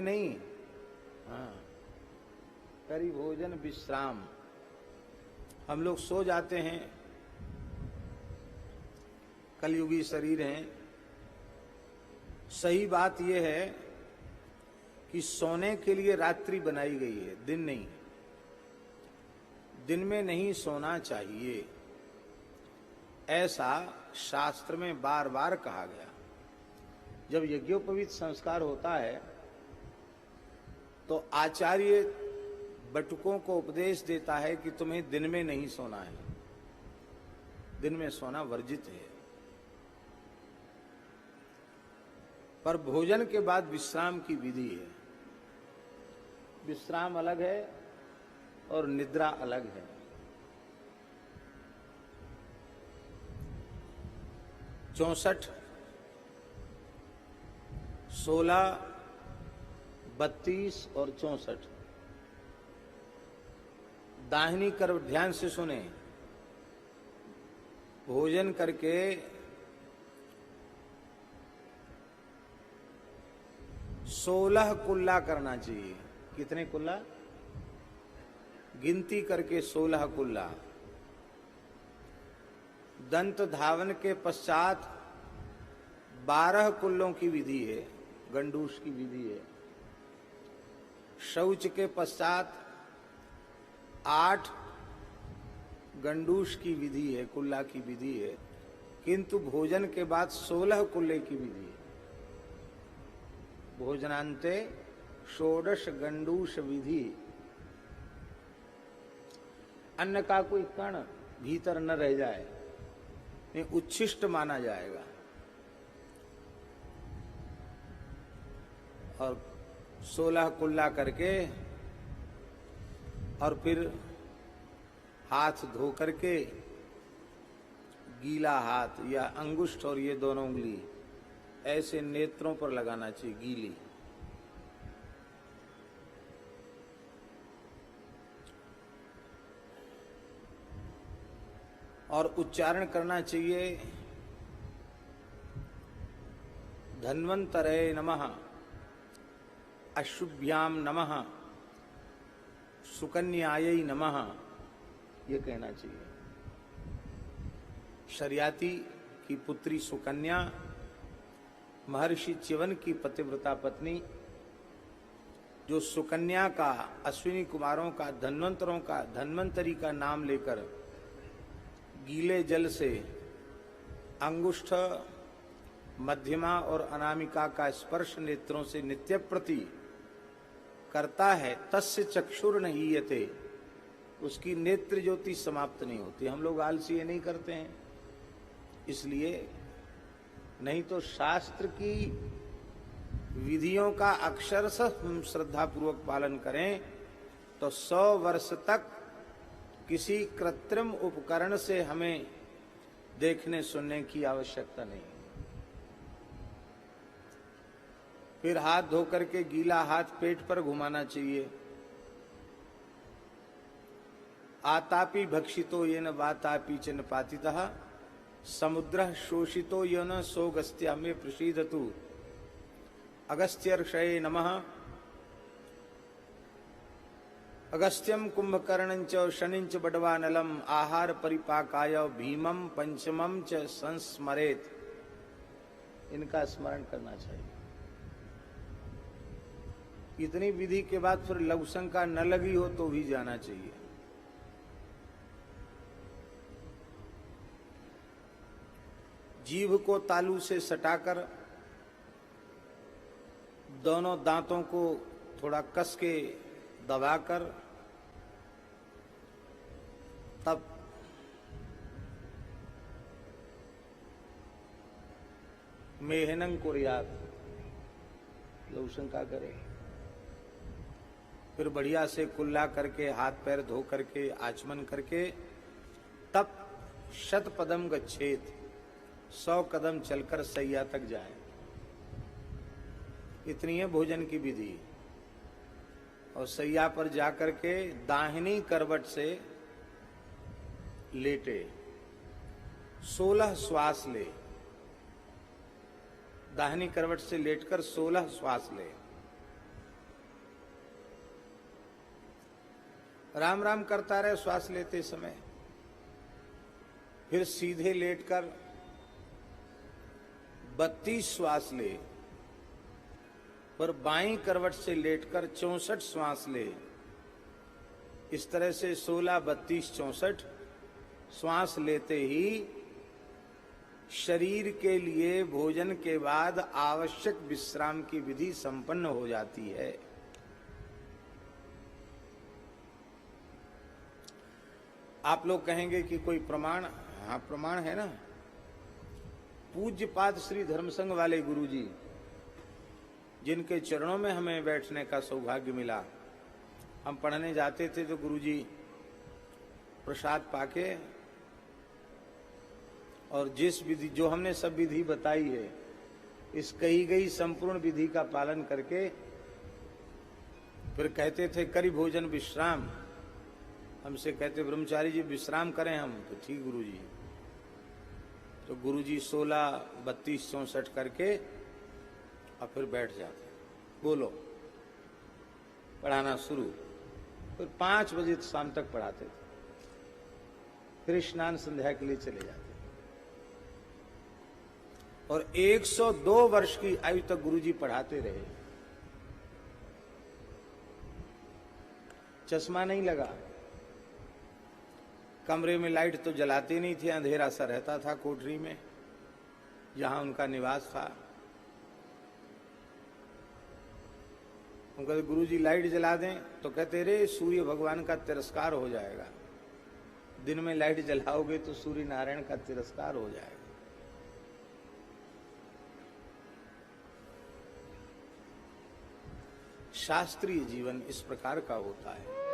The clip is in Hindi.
नहीं। हाँ, करी भोजन विश्राम। हम लोग सो जाते हैं, कलयुगी शरीर हैं। सही बात यह है कि सोने के लिए रात्रि बनाई गई है, दिन नहीं। दिन में नहीं सोना चाहिए, ऐसा शास्त्र में बार बार कहा गया। जब यज्ञोपवीत संस्कार होता है तो आचार्य बटुकों को उपदेश देता है कि तुम्हें दिन में नहीं सोना है, दिन में सोना वर्जित है। पर भोजन के बाद विश्राम की विधि है। विश्राम अलग है और निद्रा अलग है। चौसठ, 16, 32 और 64 दाहिनी कर, ध्यान से सुने। भोजन करके 16 कुल्ला करना चाहिए। कितने कुल्ला? गिनती करके 16 कुल्ला। दंत धावन के पश्चात 12 कुल्लों की विधि है, गंडूस की विधि है। शौच के पश्चात 8 गंडूस की विधि है, कुल्ला की विधि है। किंतु भोजन के बाद 16 कुल्ले की विधि है। भोजनांते 16 गंडूस विधि। अन्न का कोई कण भीतर न रह जाए, नहीं उच्छिष्ट माना जाएगा। और 16 कुल्ला करके और फिर हाथ धो करके गीला हाथ या अंगुष्ठ और ये दोनों उंगली ऐसे नेत्रों पर लगाना चाहिए, गीली। और उच्चारण करना चाहिए धन्वंतरे नमः, अशुभ्याम नमः, सुकन्यायै नमः, ये कहना चाहिए। शर्याती की पुत्री सुकन्या, महर्षि च्यवन की पतिव्रता पत्नी, जो सुकन्या का, अश्विनी कुमारों का, धन्वंतरों का, धन्वंतरी का नाम लेकर गीले जल से अंगुष्ठ, मध्यमा और अनामिका का स्पर्श नेत्रों से नित्य प्रति करता है, तस्य चक्षुर न हीयते, उसकी नेत्र ज्योति समाप्त नहीं होती। हम लोग आलसी नहीं करते हैं, इसलिए। नहीं तो शास्त्र की विधियों का अक्षरशः हम श्रद्धा पूर्वक पालन करें तो 100 वर्ष तक किसी कृत्रिम उपकरण से हमें देखने सुनने की आवश्यकता नहीं। फिर हाथ धो करके गीला हाथ पेट पर घुमाना चाहिए। आतापि भक्षितो येन वातापि च न पातितः, समुद्रः शोषितो येन सोगस्त्यामे प्रसीदतु। अगस्त्यर्षये नमः। अगस्त्यम कुंभकर्णं च शनिंच बडवानलम, आहार परिपाकाय भीमम पंचमम च संस्मरेत। इनका स्मरण करना चाहिए। इतनी विधि के बाद फिर लघुशंका न लगी हो तो भी जाना चाहिए। जीभ को तालू से सटाकर दोनों दांतों को थोड़ा कस के दबाकर तब मेहनंग कुर्यात, लघुशंका करे। फिर बढ़िया से कुल्ला करके हाथ पैर धो करके आचमन करके तब 100 पदम गच्छेत, 100 कदम चलकर सैया तक जाए। इतनी है भोजन की विधि। और सैया पर जाकर के दाहिनी करवट से लेटे, 16 श्वास ले। दाहिनी करवट से लेटकर 16 श्वास ले। राम राम करता रहे श्वास लेते समय, फिर सीधे लेटकर 32 श्वास ले, पर बाईं करवट से लेटकर 64 श्वास ले। इस तरह से 16, 32, 64 श्वास लेते ही शरीर के लिए भोजन के बाद आवश्यक विश्राम की विधि संपन्न हो जाती है। आप लोग कहेंगे कि कोई प्रमाण? हाँ, प्रमाण है ना। पूज्यपाद श्री धर्मसंघ वाले गुरुजी, जिनके चरणों में हमें बैठने का सौभाग्य मिला, हम पढ़ने जाते थे तो गुरुजी प्रसाद पाके और जिस विधि, जो हमने सब विधि बताई है, इस कही गई संपूर्ण विधि का पालन करके फिर कहते थे करी भोजन विश्राम। हमसे कहते ब्रह्मचारी जी विश्राम करें हम, तो ठीक गुरुजी। तो गुरुजी 16, 32, 64 करके और फिर बैठ जाते, बोलो, पढ़ाना शुरू। फिर 5 बजे शाम तक पढ़ाते थे, फिर स्नान संध्या के लिए चले जाते। और 102 वर्ष की आयु तक गुरुजी पढ़ाते रहे। चश्मा नहीं लगा, कमरे में लाइट तो जलाते नहीं थे, अंधेरा सा रहता था कोठरी में जहां उनका निवास था। उनका गुरुजी लाइट जला दें तो कहते रे सूर्य भगवान का तिरस्कार हो जाएगा, दिन में लाइट जलाओगे तो सूर्य नारायण का तिरस्कार हो जाएगा। शास्त्रीय जीवन इस प्रकार का होता है।